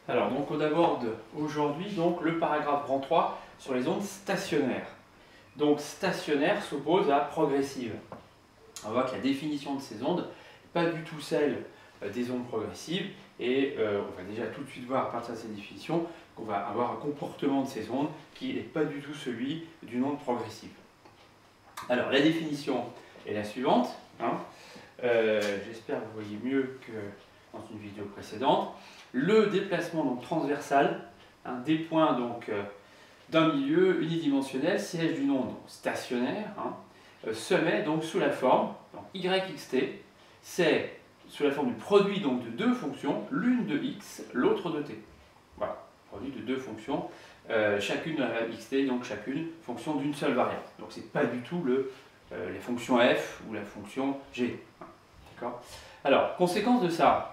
Alors, donc, on aborde aujourd'hui le paragraphe rang 3 sur les ondes stationnaires. Donc, stationnaire s'oppose à progressive. On voit que la définition de ces ondes n'est pas du tout celle des ondes progressives. Et on va déjà tout de suite voir à partir de ces définitions qu'on va avoir un comportement de ces ondes qui n'est pas du tout celui d'une onde progressive. Alors, la définition est la suivante. J'espère que vous voyez mieux que dans une vidéo précédente. Le déplacement transversal des points d'un milieu unidimensionnel, siège d'une onde stationnaire, se met donc sous la forme yxt, c'est sous la forme du produit de deux fonctions, l'une de x, l'autre de t. Voilà, produit de deux fonctions, chacune de la variable xt, donc chacune fonction d'une seule variable. Donc c'est pas du tout les fonctions f ou la fonction g. D'accord ? Alors, conséquence de ça,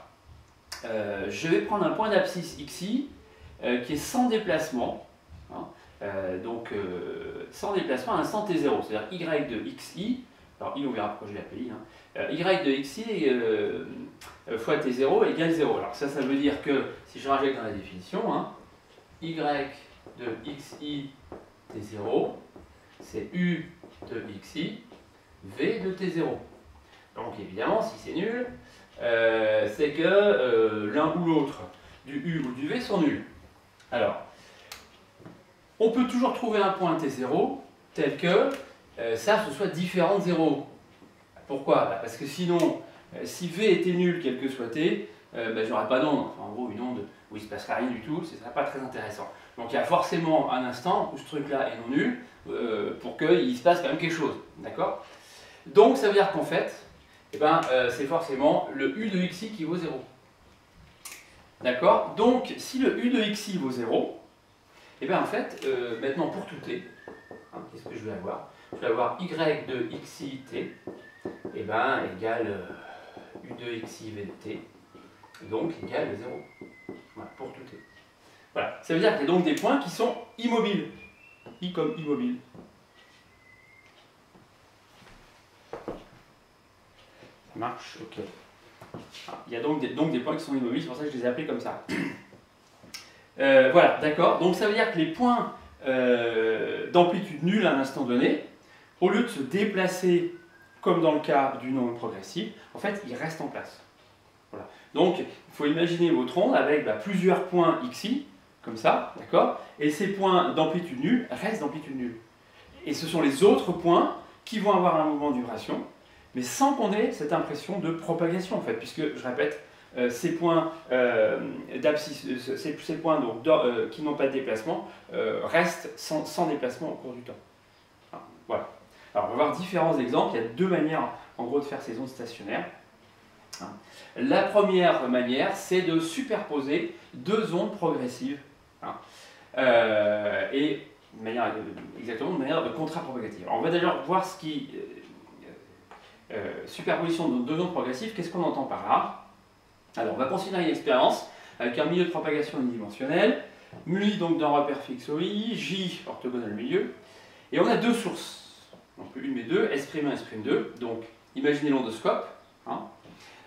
je vais prendre un point d'abscisse xi qui est sans déplacement, sans déplacement à l'instant t0, c'est-à-dire y de xi, alors i on verra pourquoi je l'ai appelé i, y de xi fois t0 égale 0. Alors ça veut dire que, si je rajoute dans la définition, y de xi t0, c'est u de xi, v de t0. Donc évidemment, si c'est nul, c'est que l'un ou l'autre du u ou du v sont nuls. Alors, on peut toujours trouver un point t0 tel que ça ce soit différent de 0. Pourquoi ? Parce que sinon, si v était nul quel que soit t, j'aurais pas d'onde. Enfin, en gros, une onde où il ne se passerait rien du tout, ce ne serait pas très intéressant. Donc il y a forcément un instant où ce truc-là est non nul pour qu'il se passe quand même quelque chose. D'accord ? Donc ça veut dire qu'en fait, c'est forcément le u de xi qui vaut 0. D'accord ? Donc, si le u de xi vaut 0, en fait, maintenant pour tout t, qu'est-ce que je vais avoir ? Je vais avoir y de xi t, égale u de xi v de t, donc égale 0. Voilà, pour tout t. Voilà, ça veut dire qu'il y a donc des points qui sont immobiles. I comme immobile. Ça marche, ok. Il y a donc des points qui sont immobiles, c'est pour ça que je les ai appelés comme ça. Voilà, d'accord. Donc ça veut dire que les points d'amplitude nulle à un instant donné, au lieu de se déplacer comme dans le cas d'une onde progressive, en fait, ils restent en place. Voilà. Donc, il faut imaginer votre onde avec plusieurs points xi, comme ça, d'accord ? Et ces points d'amplitude nulle restent d'amplitude nulle. Et ce sont les autres points qui vont avoir un mouvement de vibration, mais sans qu'on ait cette impression de propagation, en fait, puisque, je répète, ces points d'abscisse, ces points qui n'ont pas de déplacement restent sans déplacement au cours du temps. Voilà. Alors, on va voir différents exemples. Il y a deux manières, en gros, de faire ces ondes stationnaires. La première manière, c'est de superposer deux ondes progressives, et exactement de manière de contrapropagative. Alors, on va d'ailleurs voir ce qui... superposition de deux ondes progressives, qu'est-ce qu'on entend par là? Alors, on va considérer une expérience avec un milieu de propagation unidimensionnel, muni donc d'un repère fixe OI, J orthogonal milieu, et on a deux sources, donc une mais deux, S'1, S'2, donc imaginez l'ondoscope,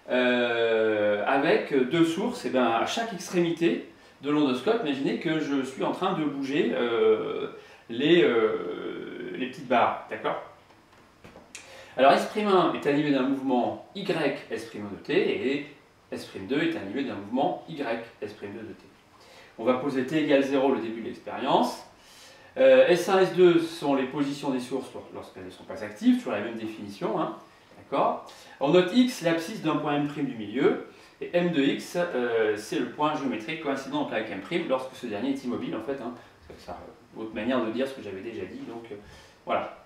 avec deux sources, et à chaque extrémité de l'ondoscope, imaginez que je suis en train de bouger les petites barres, d'accord? Alors S'1 est animé d'un mouvement Y S' de t et S'2 est animé d'un mouvement Y S' de t. On va poser t égale 0 le début de l'expérience. S1, S2 sont les positions des sources lorsqu'elles ne sont pas actives, toujours la même définition. D'accord ? On note X l'abscisse d'un point M' du milieu, et M de X c'est le point géométrique coïncident avec M' lorsque ce dernier est immobile, en fait. C'est autre manière de dire ce que j'avais déjà dit. Donc voilà.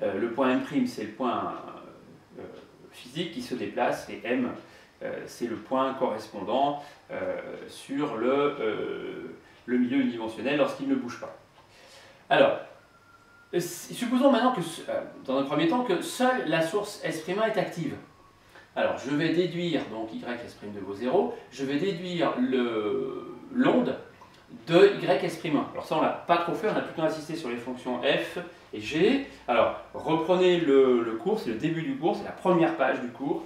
Le point M', c'est le point physique qui se déplace, et M, c'est le point correspondant sur le milieu unidimensionnel lorsqu'il ne bouge pas. Alors, supposons maintenant que, dans un premier temps, que seule la source S' est active. Alors, je vais déduire, donc Y S' vaut 0, je vais déduire l'onde de Y S'1. Alors ça, on ne l'a pas trop fait, on a plutôt insisté sur les fonctions F et G. Alors, reprenez le cours, c'est le début du cours, c'est la première page du cours.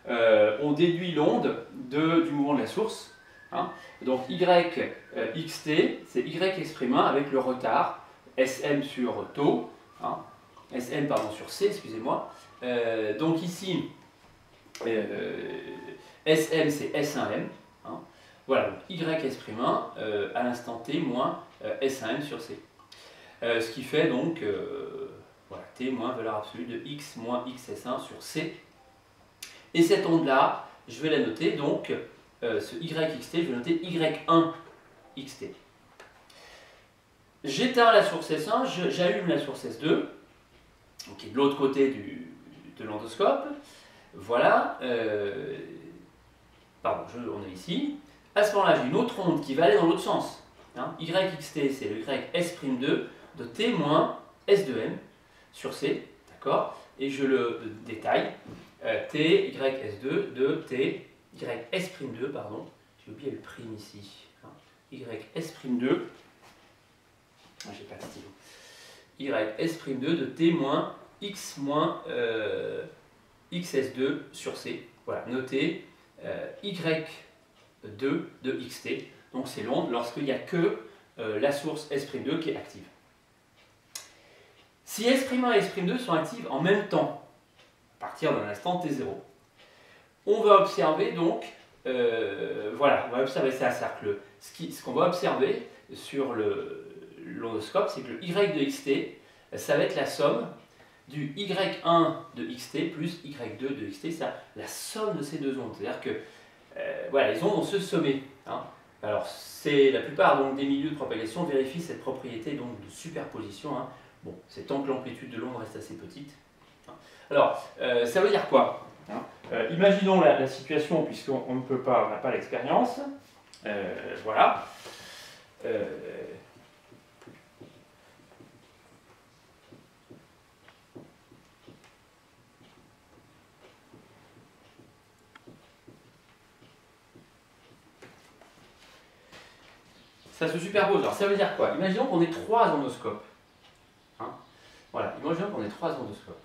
On déduit l'onde du mouvement de la source Hein. Donc y xt, c'est y exprime 1 avec le retard, Sm sur tau, hein, Sm pardon, sur C, excusez-moi. Donc ici, Sm c'est S1m. Hein. Voilà, donc y exprime 1 à l'instant t moins S1m sur C. Ce qui fait donc voilà, t moins valeur absolue de x moins xs1 sur C. Et cette onde-là, je vais la noter, donc ce yxt, je vais noter y1 xt. J'éteins la source S1, j'allume la source S2, qui est de l'autre côté de l'endoscope. Voilà. Pardon, on est ici. À ce moment-là, j'ai une autre onde qui va aller dans l'autre sens. Hein. Yxt, c'est le ys'2 de t moins S2m sur C. D'accord. Et je le détaille. T, ys2 de t, ys'2, pardon. J'ai oublié le prime ici. Hein. Ys'2. Ah, j'ai pas de stylo. Ys'2 de t moins x moins xs2 sur C. Voilà, notez y2 de xt. Donc c'est l'onde lorsqu'il n'y a que la source S'2 qui est active. Si S'1 et S'2 sont actives en même temps, à partir d'un instant t0, on va observer donc, voilà, on va observer ça, c'est-à-dire que ce qu'on va observer sur l'ondoscope, c'est que le y de xt, ça va être la somme du y1 de xt plus y2 de xt, c'est la somme de ces deux ondes. C'est-à-dire que voilà, les ondes vont se sommer. Hein. Alors, c'est la plupart donc, des milieux de propagation vérifient cette propriété donc, de superposition. Hein. Bon, c'est tant que l'amplitude de l'onde reste assez petite. Hein. Alors, ça veut dire quoi? Hein. Imaginons la situation, puisqu'on ne peut pas, on n'a pas l'expérience. Voilà. Ça se superpose. Alors ça veut dire quoi? Imaginons qu'on ait trois endoscopes. Hein, voilà, imaginons qu'on ait trois endoscopes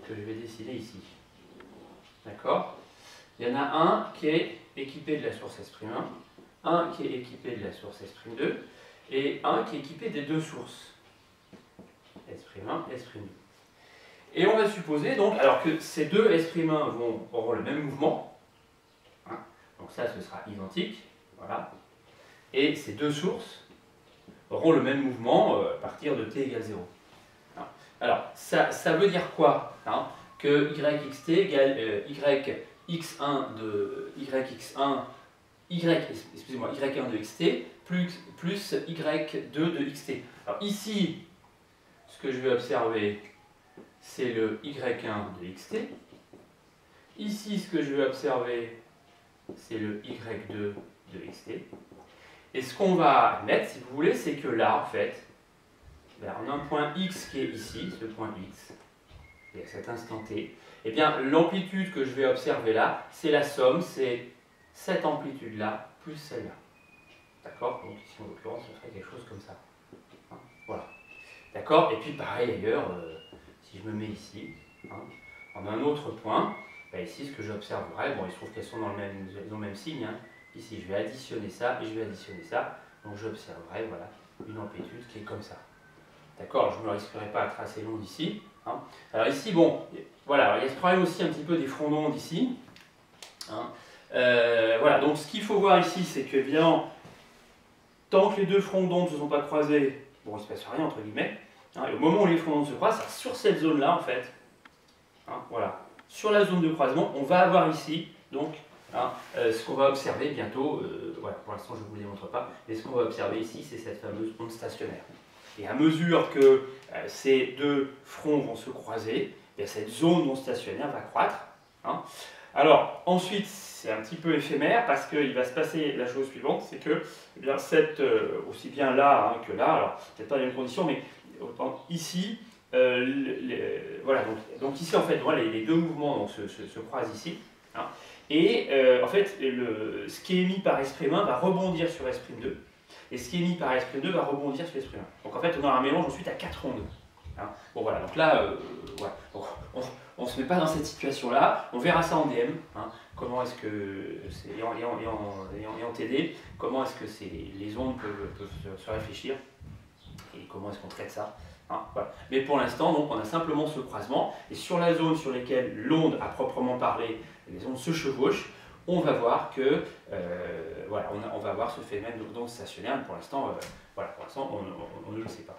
que je vais dessiner ici. D'accord? Il y en a un qui est équipé de la source S'1, un qui est équipé de la source S'2 et un qui est équipé des deux sources S'1 et S'2. Et on va supposer donc, alors que ces deux S'1 auront le même mouvement, hein, donc ça ce sera identique, voilà. Et ces deux sources auront le même mouvement à partir de t égale 0. Alors, ça veut dire quoi? Hein, que yxt égale yx1 de yx1, excusez-moi, y1 de xt plus y2 de xt. Alors ici, ce que je vais observer, c'est le y1 de xt. Ici, ce que je vais observer, c'est le y2 de xt. Et ce qu'on va mettre, si vous voulez, c'est que là, en fait, on a un point x qui est ici, ce point x, et à cet instant t. Et bien, l'amplitude que je vais observer là, c'est la somme, c'est cette amplitude-là plus celle-là. D'accord? Donc ici, en l'occurrence, on ferait quelque chose comme ça. Hein, voilà. D'accord? Et puis, pareil ailleurs, si je me mets ici, hein, on a un autre point. Ben, ici, ce que j'observerai, bon, il se trouve qu'elles sont dans le même signe. Hein. Ici, je vais additionner ça et je vais additionner ça. Donc, j'observerai voilà, une amplitude qui est comme ça. D'accord? Je ne me risquerai pas à tracer l'onde ici. Hein. Alors ici, bon, voilà, alors, il y a ce problème aussi un petit peu des fronts d'onde ici. Hein. Voilà, donc ce qu'il faut voir ici, c'est que, évidemment, tant que les deux fronts d'onde ne se sont pas croisés, bon, il ne se passe rien, entre guillemets. Hein, et au moment où les fronts d'onde se croisent, c'est sur cette zone-là, en fait. Hein, voilà. Sur la zone de croisement, on va avoir ici, donc, hein, ce qu'on va observer bientôt, voilà, pour l'instant je ne vous le démontre pas, mais ce qu'on va observer ici, c'est cette fameuse onde stationnaire. Et à mesure que ces deux fronts vont se croiser, et cette zone non stationnaire va croître. Hein. Alors, ensuite, c'est un petit peu éphémère, parce qu'il va se passer la chose suivante, c'est que, eh bien, aussi bien là hein, que là, alors peut-être pas les mêmes conditions, mais ici, voilà, donc ici en fait, voilà, les deux mouvements donc, se croisent ici. Hein, et en fait, ce qui est émis par S'1 va rebondir sur S'2, et ce qui est émis par S'2 va rebondir sur S'1. Donc en fait, on a un mélange ensuite à 4 ondes. Hein. Bon voilà, donc là, voilà. Donc, on ne se met pas dans cette situation-là, on verra ça en DM, hein. Comment est-ce que, et en TD, comment est-ce que les ondes peuvent se réfléchir, et comment est-ce qu'on traite ça. Hein, voilà. Mais pour l'instant, donc, on a simplement ce croisement, et sur la zone sur laquelle l'onde, à proprement parler, les ondes se chevauchent, on va voir que, voilà, on va voir ce phénomène d'onde stationnaire, mais pour l'instant, voilà, on ne le sait pas.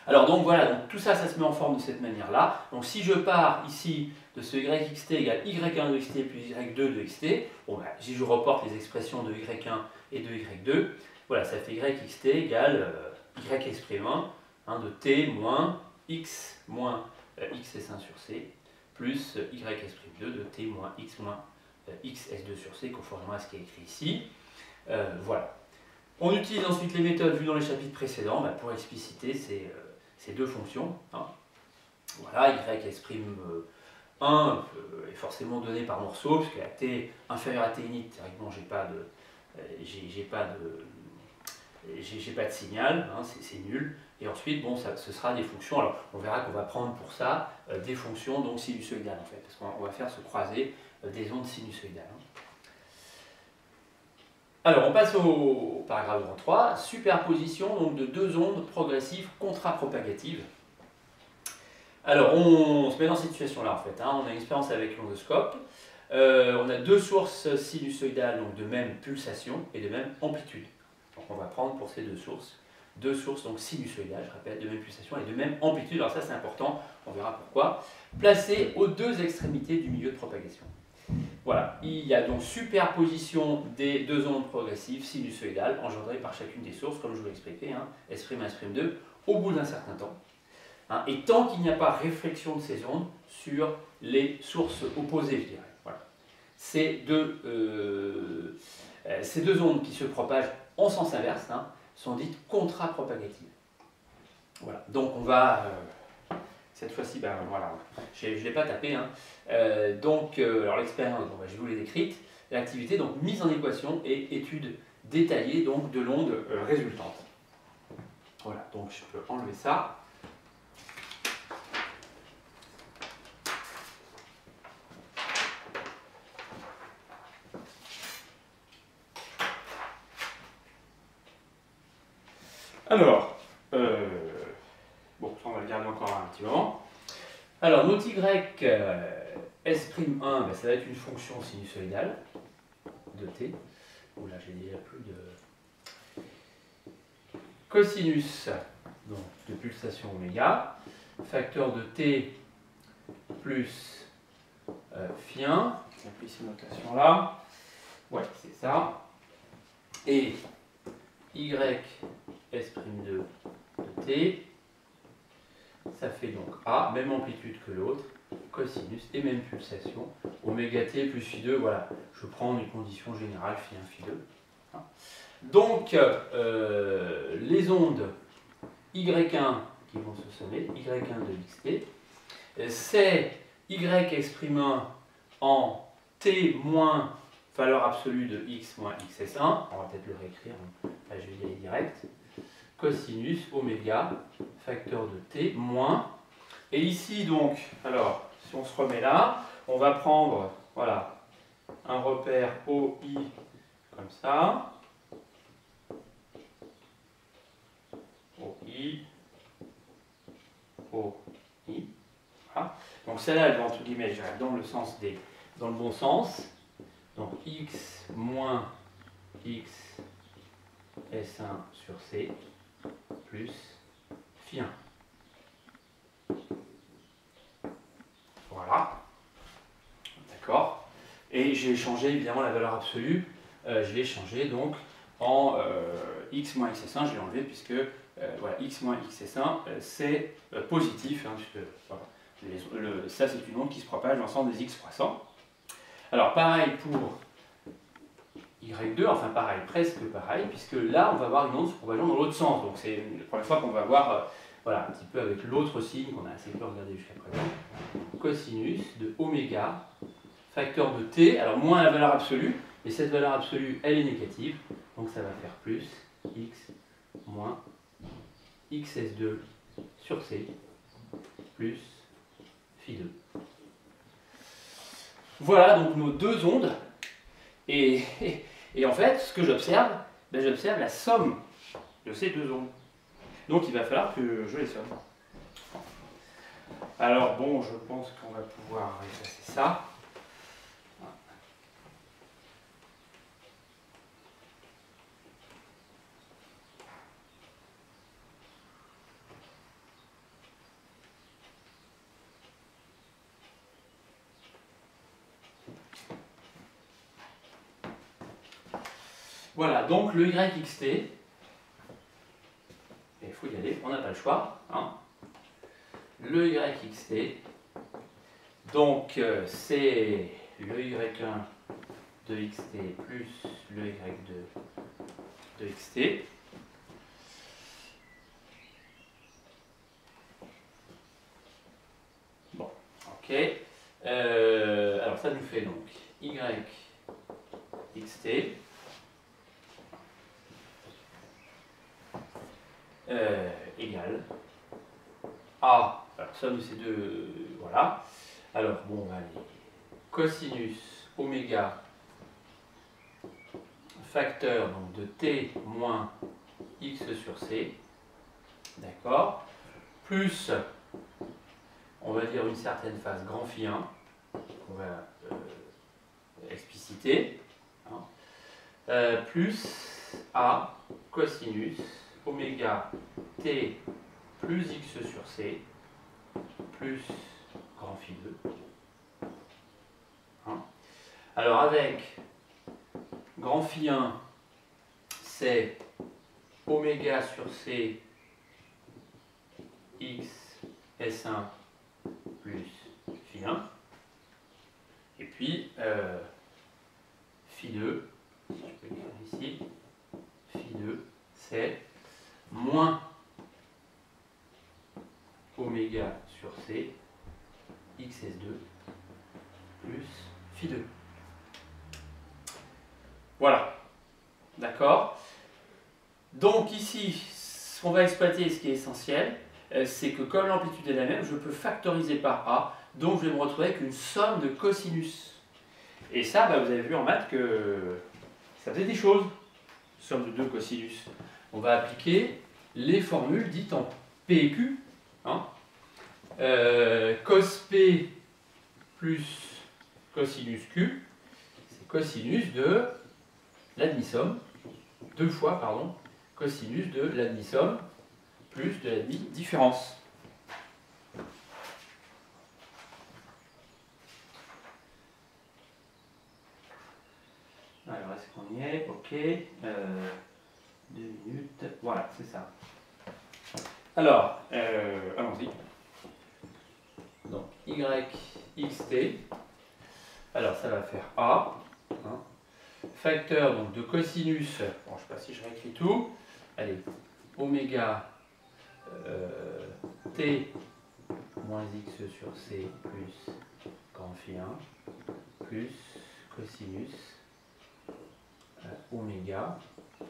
Alors donc voilà, donc tout ça, ça se met en forme de cette manière-là. Donc si je pars ici de ce yxt égale y1 de xt plus y2 de xt, bon, bah, si je reporte les expressions de y1 et de y2, voilà, ça fait yxt égale y'1 hein, de t moins x moins xs1 sur c plus ys'2 de t moins x moins xs2 sur c, conformément à ce qui est écrit ici. Voilà. On utilise ensuite les méthodes vues dans les chapitres précédents bah, pour expliciter ces deux fonctions. Hein. Voilà, y'1 est forcément donné par morceau, puisque à t inférieur à t init, théoriquement, j'ai pas de signal, hein, c'est nul. Et ensuite, bon, ce sera des fonctions. Alors, on verra qu'on va prendre pour ça des fonctions donc sinusoïdales, en fait, parce qu'on va faire se croiser des ondes sinusoïdales. Hein. Alors, on passe au paragraphe 3, superposition donc, de deux ondes progressives contrapropagatives. Alors, on se met dans cette situation-là, en fait. Hein. On a une expérience avec l'ondoscope. On a deux sources sinusoïdales donc, de même pulsation et de même amplitude. Donc, on va prendre pour ces deux sources donc sinusoïdales, je répète, de même pulsation et de même amplitude. Alors ça, c'est important, on verra pourquoi. Placées aux deux extrémités du milieu de propagation. Voilà, il y a donc superposition des deux ondes progressives sinusoïdales engendrées par chacune des sources, comme je vous l'ai expliqué, hein, S'1, S'2, au bout d'un certain temps. Hein, et tant qu'il n'y a pas réflexion de ces ondes sur les sources opposées, je dirais. Voilà. Ces deux ondes qui se propagent en sens inverse hein, sont dites contrapropagatives. Voilà, donc on va... cette fois-ci, ben voilà, je ne l'ai pas tapé. Hein. Alors l'expérience, bon, ben, je vous l'ai décrite. L'activité, donc mise en équation et étude détaillée donc, de l'onde résultante. Voilà, donc je peux enlever ça. Alors, bon, ça on va le garder encore un petit moment. Alors, notre y S'1, ben, ça va être une fonction sinusoïdale de t. Oh là, j'ai déjà plus de cosinus donc, de pulsation oméga, facteur de t plus phi 1. On applique ces notations-là. Ouais, c'est ça. Et y S'2 de t, ça fait donc A, même amplitude que l'autre, cosinus et même pulsation, oméga t plus phi 2, voilà, je prends une condition générale phi 1, phi 2. Hein. Donc, les ondes y1 qui vont se sommer, y1 de xt, c'est y'1 en t moins valeur absolue de x moins xs1, on va peut-être le réécrire, là je vais y aller direct, cosinus oméga, facteur de t, moins, et ici donc, alors, si on se remet là, on va prendre, voilà, un repère OI, comme ça, OI, OI, voilà. Donc celle-là, elle va entre guillemets, je dirais, dans le bon sens, donc x moins x S1 sur C plus phi 1. Voilà. D'accord. Et j'ai changé évidemment la valeur absolue. Je l'ai changé donc en x moins xs1. Je l'ai enlevé puisque voilà, x moins xs1 c'est positif. Hein, puisque, voilà, ça c'est une onde qui se propage dans l'ensemble des x croissants. Alors pareil pour y2, enfin pareil, presque pareil, puisque là on va avoir une onde se propageant dans l'autre sens. Donc c'est la première fois qu'on va voir voilà, un petit peu avec l'autre signe qu'on a assez peu regardé jusqu'à présent. Cosinus de oméga, facteur de t, alors moins la valeur absolue, et cette valeur absolue elle est négative, donc ça va faire plus x moins xs2 sur C plus phi 2. Voilà donc nos deux ondes. Et en fait, ce que j'observe, ben, j'observe la somme de ces deux ondes. Donc il va falloir que je les somme. Alors bon, je pense qu'on va pouvoir effacer ça. Voilà, donc le YXT, il faut y aller, on n'a pas le choix. Hein. Le YXT, donc c'est le Y1 de XT plus le Y2 de XT. Bon, ok. Alors ça nous fait donc YXT égale A, alors somme de ces deux, voilà. Alors bon, on va aller cosinus oméga facteur donc de t moins x sur c, d'accord, plus, on va dire une certaine phase grand phi 1, qu'on va expliciter, hein, plus a cosinus oméga t plus x sur c plus grand phi 2. Hein. Alors avec grand phi 1, c'est oméga sur c x S1 plus phi 1. Et puis phi 2, je peux écrire ici, phi 2, c'est moins oméga sur c xs2 plus phi 2. Voilà, d'accord. Donc ici, ce qu'on va exploiter, ce qui est essentiel, c'est que comme l'amplitude est la même, je peux factoriser par A, donc je vais me retrouver avec une somme de cosinus. Et ça, bah, vous avez vu en maths que ça faisait des choses, somme de deux cosinus. On va appliquer les formules dites en P et Q. Hein. Cos P plus cosinus Q, c'est cosinus de l'admi-somme, deux fois, pardon, cosinus de l'admi-somme plus de l'admi-différence. Alors, est-ce qu'on y est? Ok. 2 minutes. Voilà, c'est ça. Alors, allons-y. Donc, YXT. Alors, ça va faire A. Hein. Facteur donc, de cosinus. Bon, je ne sais pas si je réécris tout. Allez, oméga T moins X sur C plus grand phi 1 plus cosinus oméga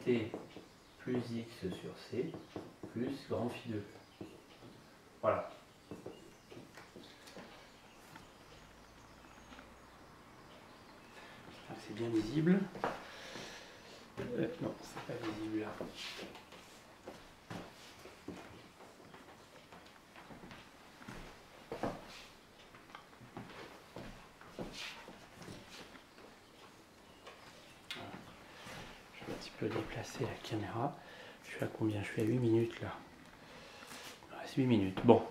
T plus X sur C plus grand phi 2. Voilà. C'est bien lisible. Non, c'est pas visible là. Je vais un petit peu déplacer la caméra. Je suis à combien? Je suis à 8 minutes là. Il me reste 8 minutes. Bon.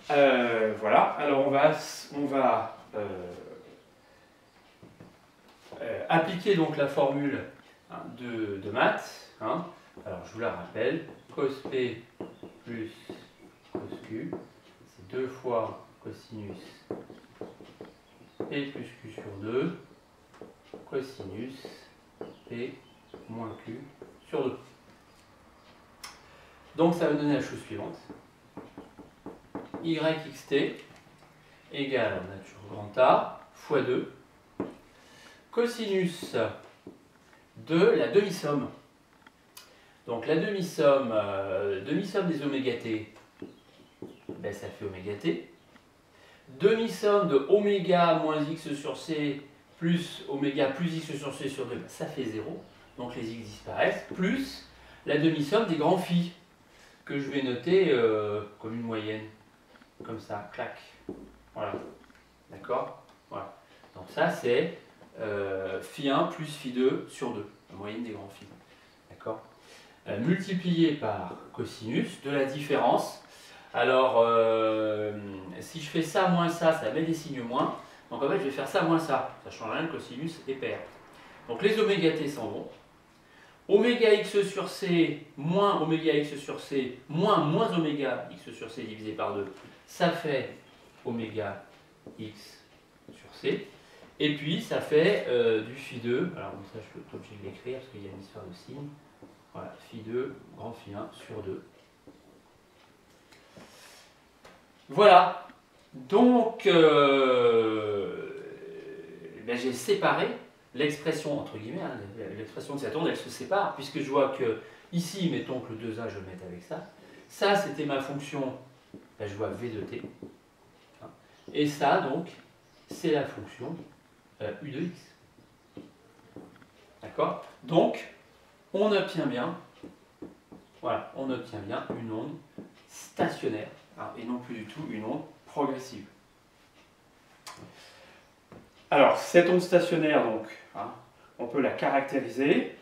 Voilà. Alors on va appliquer donc la formule hein, de maths. Hein. Alors je vous la rappelle. Cos P plus cos Q, c'est 2 fois cosinus P plus Q sur 2 cosinus P moins Q sur 2. Donc ça va donner la chose suivante. YXT égale, on a toujours grand A, fois 2, cosinus de la demi-somme. Donc la demi-somme des oméga t, ben, ça fait oméga t. Demi-somme de oméga moins x sur c plus oméga plus x sur c sur 2, ben, ça fait 0. Donc les x disparaissent. Plus la demi-somme des grands phi, que je vais noter comme une moyenne. Comme ça, clac. Voilà. D'accord? Voilà. Donc ça, c'est phi 1 plus phi 2 sur 2, la moyenne des grands phi. D'accord? Multiplié par cosinus de la différence. Alors, si je fais ça moins ça met des signes moins. Donc en fait, je vais faire ça moins ça. Ça change rien, le cosinus est pair. Donc les oméga t s'en vont. Oméga x sur c moins oméga x sur c moins oméga x sur c divisé par 2, ça fait oméga x sur c. Et puis ça fait du phi 2, alors comme ça je suis obligé de l'écrire parce qu'il y a une histoire de signe. Voilà, phi 2, grand phi 1 sur 2. Voilà. Donc, ben j'ai séparé l'expression, entre guillemets, hein, l'expression de cette onde, elle se sépare, puisque je vois que ici, mettons que le 2A, je le mette avec ça. Ça, c'était ma fonction, ben, je vois V de t. Hein, et ça, donc, c'est la fonction U de x. D'accord? Donc, on obtient bien, voilà, on obtient bien une onde stationnaire, hein, et non plus du tout une onde progressive. Alors, cette onde stationnaire, donc, hein, on peut la caractériser.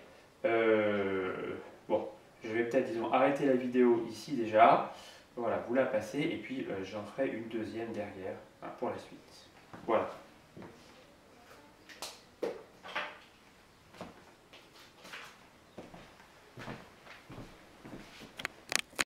Bon, je vais peut-être, disons, arrêter la vidéo ici déjà. Voilà, vous la passez, et puis j'en ferai une deuxième derrière, hein, pour la suite. Voilà.